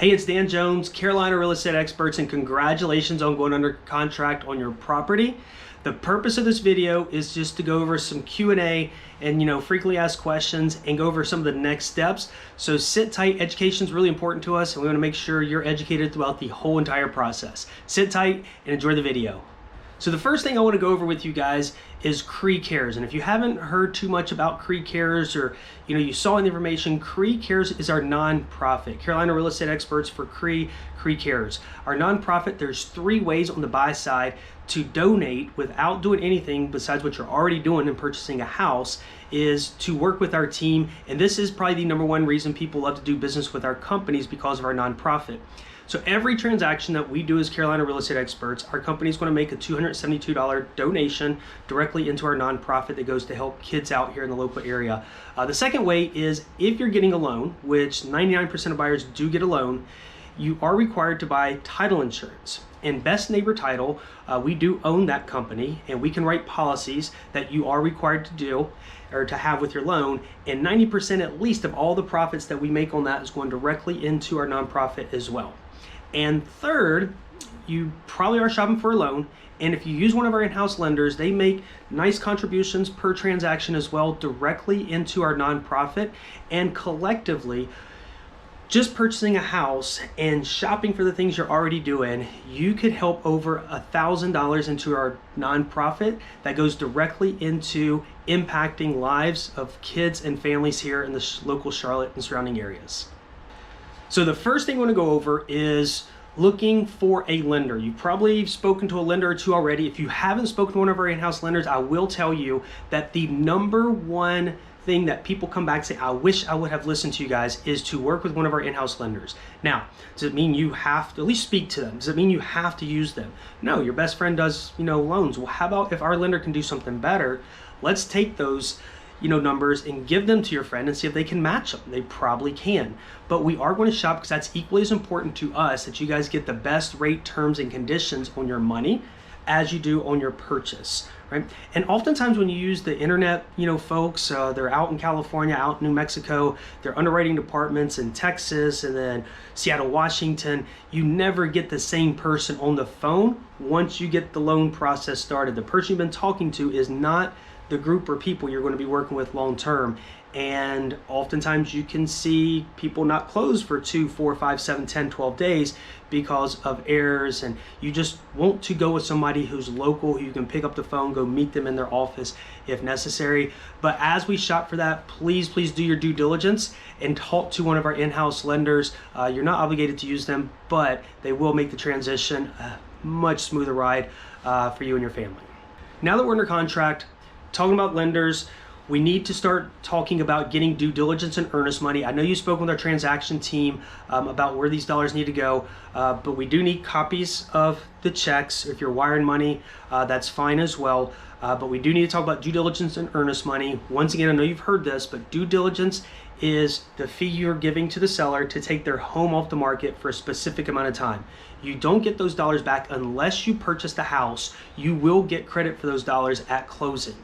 Hey, it's Dan Jones, Carolina Real Estate Experts, and congratulations on going under contract on your property. The purpose of this video is just to go over some Q&A and frequently asked questions and go over some of the next steps. So sit tight. Education is really important to us, and we want to make sure you're educated throughout the whole entire process. Sit tight and enjoy the video. So the first thing I want to go over with you guys is CRE Cares. And if you haven't heard too much about CRE Cares, or you saw in the information, CRE Cares is our nonprofit, Carolina Real Estate Experts for CRE Cares. Our nonprofit, there's 3 ways on the buy side to donate without doing anything besides what you're already doing in purchasing a house, is to work with our team. And this is probably the #1 reason people love to do business with our companies, because of our nonprofit. So every transaction that we do as Carolina Real Estate Experts, our company is going to make a $272 donation directly into our nonprofit that goes to help kids out here in the local area. The second way is if you're getting a loan, which 99% of buyers do get a loan, you are required to buy title insurance. And Best Neighbor Title, we do own that company, and we can write policies that you are required to do or to have with your loan, and 90% at least of all the profits that we make on that is going directly into our nonprofit as well. And third, you probably are shopping for a loan, and if you use one of our in-house lenders, they make nice contributions per transaction as well directly into our nonprofit. And collectively, just purchasing a house and shopping for the things you're already doing, you could help over $1,000 into our nonprofit that goes directly into impacting lives of kids and families here in the local Charlotte and surrounding areas. So the first thing I want to go over is looking for a lender. You've probably spoken to a lender or two already. If you haven't spoken to one of our in-house lenders, I will tell you that the #1 thing that people come back and say, I wish I would have listened to you guys, is to work with one of our in-house lenders. Now, does it mean you have to at least speak to them? Does it mean you have to use them? No, your best friend does, loans. Well, how about if our lender can do something better? Let's take those numbers and give them to your friend and see if they can match them. They probably can. But we are going to shop because that's equally as important to us, that you guys get the best rate, terms, and conditions on your money as you do on your purchase, right? And oftentimes when you use the internet, folks, they're out in California, out in New Mexico, they're underwriting departments in Texas and then Seattle, Washington. You never get the same person on the phone once you get the loan process started. The person you've been talking to is not the group or people you're going to be working with long term. And oftentimes you can see people not close for 2, 4, 5, 7, 10, 12 days because of errors, and you just want to go with somebody who's local, who you can pick up the phone, go meet them in their office if necessary. But as we shop for that, please do your due diligence and talk to one of our in-house lenders. You're not obligated to use them, but they will make the transition a much smoother ride for you and your family. Now that we're under contract, talking about lenders, we need to start talking about getting due diligence and earnest money. I know you spoke with our transaction team about where these dollars need to go, but we do need copies of the checks. If you're wiring money, that's fine as well. But we do need to talk about due diligence and earnest money. Once again, I know you've heard this, but due diligence is the fee you're giving to the seller to take their home off the market for a specific amount of time. You don't get those dollars back unless you purchase the house. You will get credit for those dollars at closing.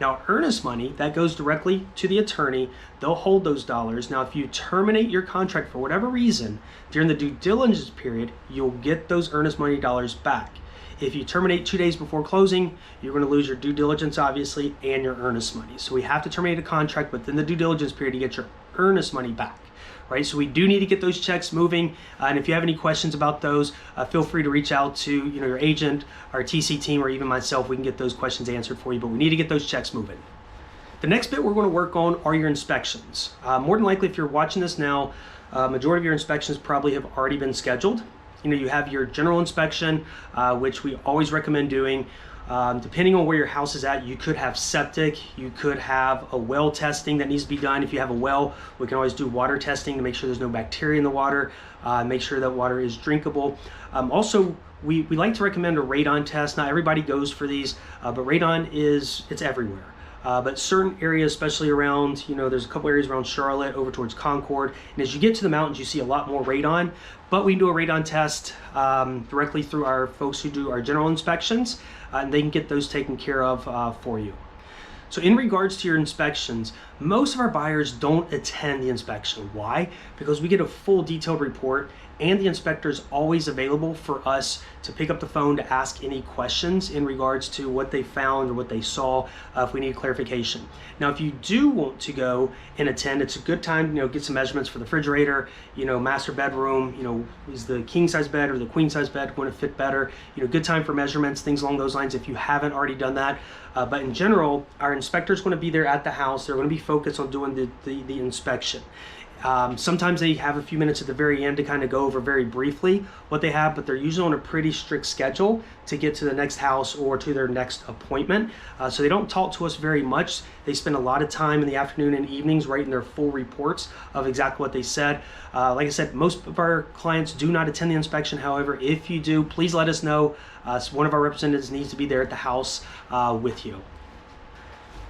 Now, earnest money, that goes directly to the attorney. They'll hold those dollars. Now, if you terminate your contract for whatever reason during the due diligence period, you'll get those earnest money dollars back. If you terminate 2 days before closing, you're going to lose your due diligence, obviously, and your earnest money. So we have to terminate a contract within the due diligence period to get your earnest money back, right? So we do need to get those checks moving. And if you have any questions about those, feel free to reach out to your agent, our TC team, or even myself. We can get those questions answered for you, but we need to get those checks moving. The next bit we're going to work on are your inspections. More than likely, if you're watching this now, majority of your inspections probably have already been scheduled. You have your general inspection, which we always recommend doing. Depending on where your house is at, you could have septic, you could have a well testing that needs to be done. If you have a well, we can always do water testing to make sure there's no bacteria in the water, make sure that water is drinkable. Also, we like to recommend a radon test. Not everybody goes for these, but radon it's everywhere. But certain areas, especially around, there's a couple areas around Charlotte over towards Concord, and as you get to the mountains, you see a lot more radon. But we can do a radon test directly through our folks who do our general inspections, and they can get those taken care of for you. So in regards to your inspections, Most of our buyers don't attend the inspection. Why? Because we get a full detailed report and the inspector is always available for us to pick up the phone to ask any questions in regards to what they found or what they saw if we need clarification. Now, if you do want to go and attend, it's a good time, get some measurements for the refrigerator, master bedroom, is the king size bed or the queen size bed going to fit better? Good time for measurements, things along those lines if you haven't already done that. But in general, our inspector is going to be there at the house. They're going to be focused on doing the inspection. Sometimes they have a few minutes at the very end to kind of go over very briefly what they have, but they're usually on a pretty strict schedule to get to the next house or to their next appointment. So they don't talk to us very much. They spend a lot of time in the afternoon and evenings writing their full reports of exactly what they said. Like I said, most of our clients do not attend the inspection. However, if you do, please let us know. So one of our representatives needs to be there at the house with you.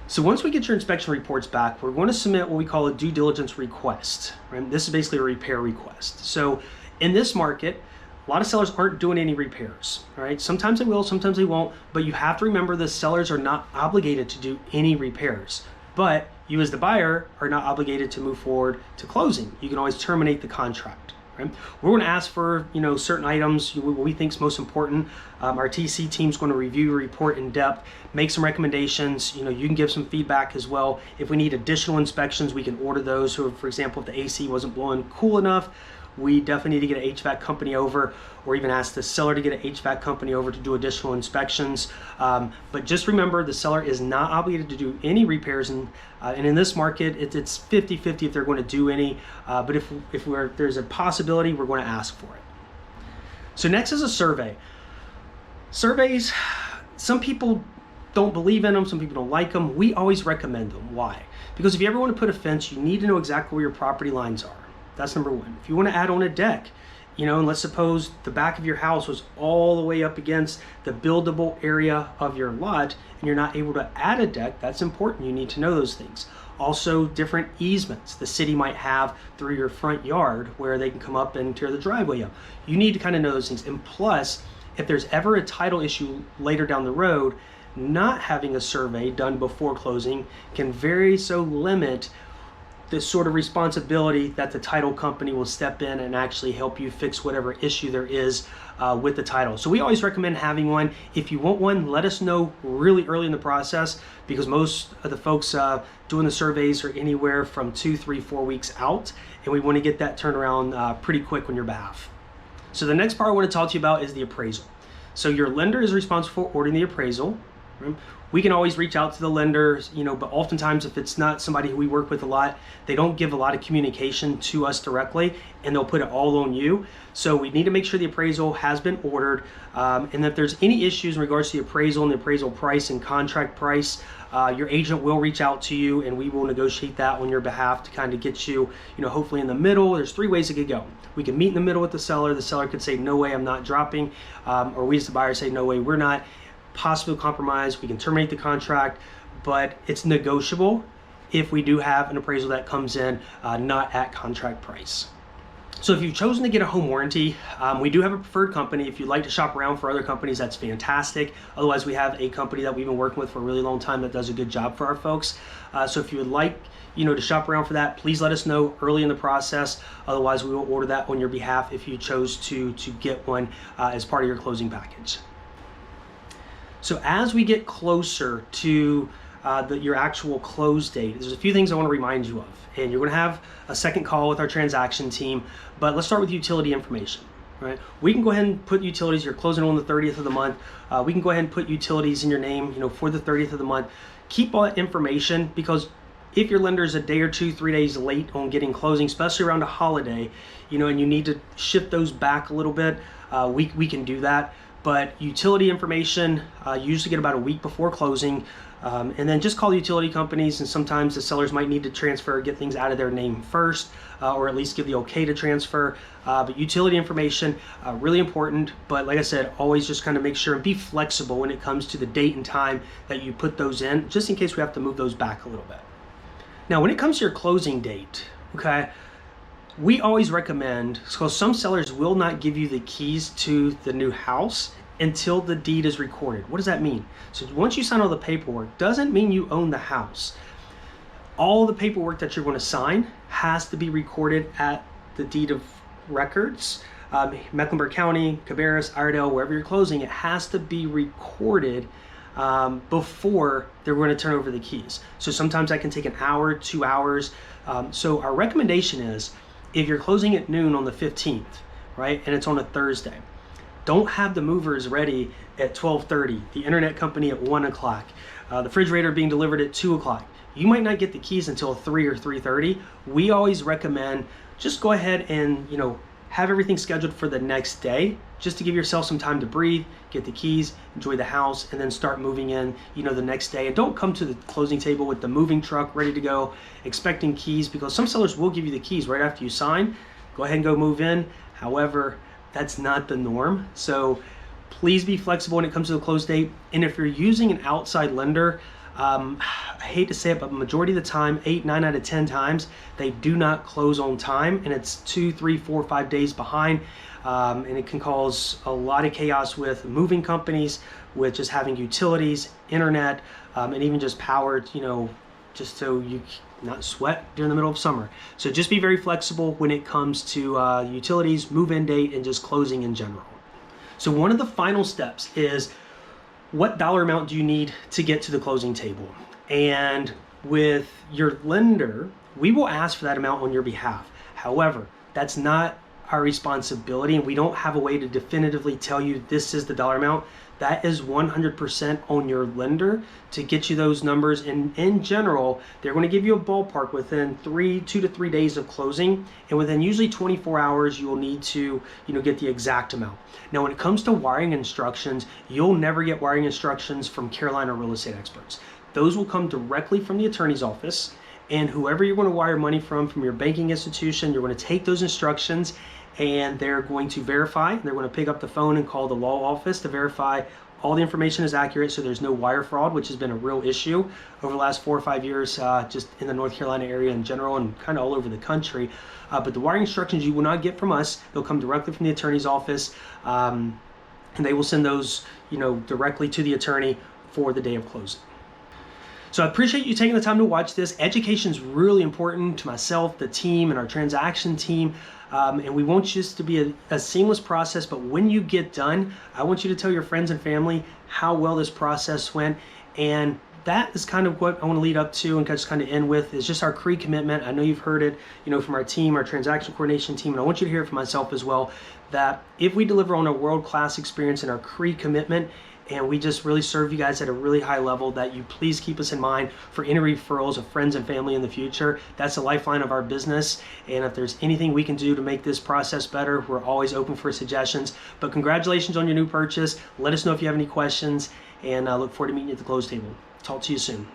So once we get your inspection reports back, we're going to submit what we call a due diligence request. Right? This is basically a repair request. So in this market, a lot of sellers aren't doing any repairs. All right? Sometimes they will, sometimes they won't, but you have to remember the sellers are not obligated to do any repairs. But you as the buyer are not obligated to move forward to closing. You can always terminate the contract. Right? We're going to ask for certain items what we think is most important. Our TC team is going to review your report in depth, make some recommendations. You can give some feedback as well. If we need additional inspections, we can order those. So, for example, if the AC wasn't blowing cool enough, we definitely need to get an HVAC company over, or even ask the seller to get an HVAC company over to do additional inspections. But just remember, the seller is not obligated to do any repairs, and in this market, it's 50-50 if they're going to do any. But if there's a possibility, we're going to ask for it. So next is a survey. Surveys, some people don't believe in them, some people don't like them. We always recommend them. Why? Because if you ever want to put a fence, you need to know exactly where your property lines are. That's number one. If you want to add on a deck, and let's suppose the back of your house was all the way up against the buildable area of your lot and you're not able to add a deck, that's important. You need to know those things. Also, different easements the city might have through your front yard where they can come up and tear the driveway up. You need to kind of know those things. And plus, if there's ever a title issue later down the road, not having a survey done before closing can very so limit the sort of responsibility that the title company will step in and actually help you fix whatever issue there is with the title. So we always recommend having one. If you want one, let us know really early in the process, because most of the folks doing the surveys are anywhere from 2, 3, 4 weeks out, and we want to get that turned around pretty quick on your behalf. So the next part I want to talk to you about is the appraisal. So your lender is responsible for ordering the appraisal. Right? We can always reach out to the lenders, but oftentimes if it's not somebody who we work with a lot, they don't give a lot of communication to us directly, and they'll put it all on you. So we need to make sure the appraisal has been ordered, and if there's any issues in regards to the appraisal and the appraisal price and contract price, your agent will reach out to you and we will negotiate that on your behalf to kind of get you, hopefully in the middle. There's 3 ways it could go. We can meet in the middle with the seller. The seller could say, no way, I'm not dropping, or we as the buyer say, no way, we're not. Possible compromise, we can terminate the contract, but it's negotiable if we do have an appraisal that comes in not at contract price. So if you've chosen to get a home warranty, we do have a preferred company. If you'd like to shop around for other companies, that's fantastic. Otherwise, we have a company that we've been working with for a really long time that does a good job for our folks. So if you would like to shop around for that, please let us know early in the process. Otherwise, we will order that on your behalf if you chose to get one as part of your closing package. So as we get closer to your actual close date, there's a few things I want to remind you of. And you're going to have a second call with our transaction team, but let's start with utility information. Right? We can go ahead and put utilities, you're closing on the 30th of the month. We can go ahead and put utilities in your name, for the 30th of the month. Keep all that information, because if your lender is a day or 2, 3 days late on getting closing, especially around a holiday, and you need to shift those back a little bit, we can do that. But utility information, you usually get about a week before closing, and then just call the utility companies, and sometimes the sellers might need to transfer, get things out of their name first, or at least give the okay to transfer. But utility information, really important, but like I said, always just kind of make sure and be flexible when it comes to the date and time that you put those in, just in case we have to move those back a little bit. Now, when it comes to your closing date, okay, we always recommend, because some sellers will not give you the keys to the new house until the deed is recorded. What does that mean? So once you sign all the paperwork, doesn't mean you own the house. All the paperwork that you're going to sign has to be recorded at the deed of records. Mecklenburg County, Cabarrus, Iredell, wherever you're closing, it has to be recorded before they're going to turn over the keys. So sometimes that can take an hour, 2 hours. So our recommendation is, if you're closing at noon on the 15th, right, and it's on a Thursday, don't have the movers ready at 12:30, the internet company at 1 o'clock, the refrigerator being delivered at 2 o'clock. You might not get the keys until 3 or 3:30. We always recommend just go ahead and, have everything scheduled for the next day, just to give yourself some time to breathe, get the keys, enjoy the house, and then start moving in, the next day. And don't come to the closing table with the moving truck ready to go, expecting keys, because some sellers will give you the keys right after you sign. Go ahead and go move in. However, that's not the norm. So please be flexible when it comes to the close date. And if you're using an outside lender, I hate to say it, but majority of the time, 8, 9 out of 10 times, they do not close on time, and it's 2, 3, 4, 5 days behind. And it can cause a lot of chaos with moving companies, with just having utilities, internet, and even just power, just so you not sweat during the middle of summer. So just be very flexible when it comes to utilities, move-in date, and just closing in general. So one of the final steps is, what dollar amount do you need to get to the closing table? And with your lender, we will ask for that amount on your behalf. However, that's not our responsibility, and we don't have a way to definitively tell you this is the dollar amount. That is 100% on your lender to get you those numbers. And in general, they're going to give you a ballpark within 2 to 3 days of closing, and within usually 24 hours, you will need to, get the exact amount. Now, when it comes to wiring instructions, you'll never get wiring instructions from Carolina real estate experts. Those will come directly from the attorney's office, and whoever you're going to wire money from your banking institution, you're going to take those instructions, and they're going to verify. They're going to pick up the phone and call the law office to verify all the information is accurate, so there's no wire fraud, which has been a real issue over the last 4 or 5 years, just in the North Carolina area in general and kind of all over the country. But the wiring instructions you will not get from us. They'll come directly from the attorney's office, and they will send those, directly to the attorney for the day of closing. So I appreciate you taking the time to watch this. Education is really important to myself, the team, and our transaction team. And we want this to be a seamless process, but when you get done, I want you to tell your friends and family how well this process went. And that is kind of what I want to lead up to and just kind of end with, is just our CRE commitment. I know you've heard it, from our team, our transaction coordination team, and I want you to hear it from myself as well, that if we deliver on a world-class experience in our CRE commitment, and we just really serve you guys at a really high level, that you please keep us in mind for any referrals of friends and family in the future. That's the lifeline of our business, and if there's anything we can do to make this process better, we're always open for suggestions. But congratulations on your new purchase. Let us know if you have any questions, and I look forward to meeting you at the close table. Talk to you soon.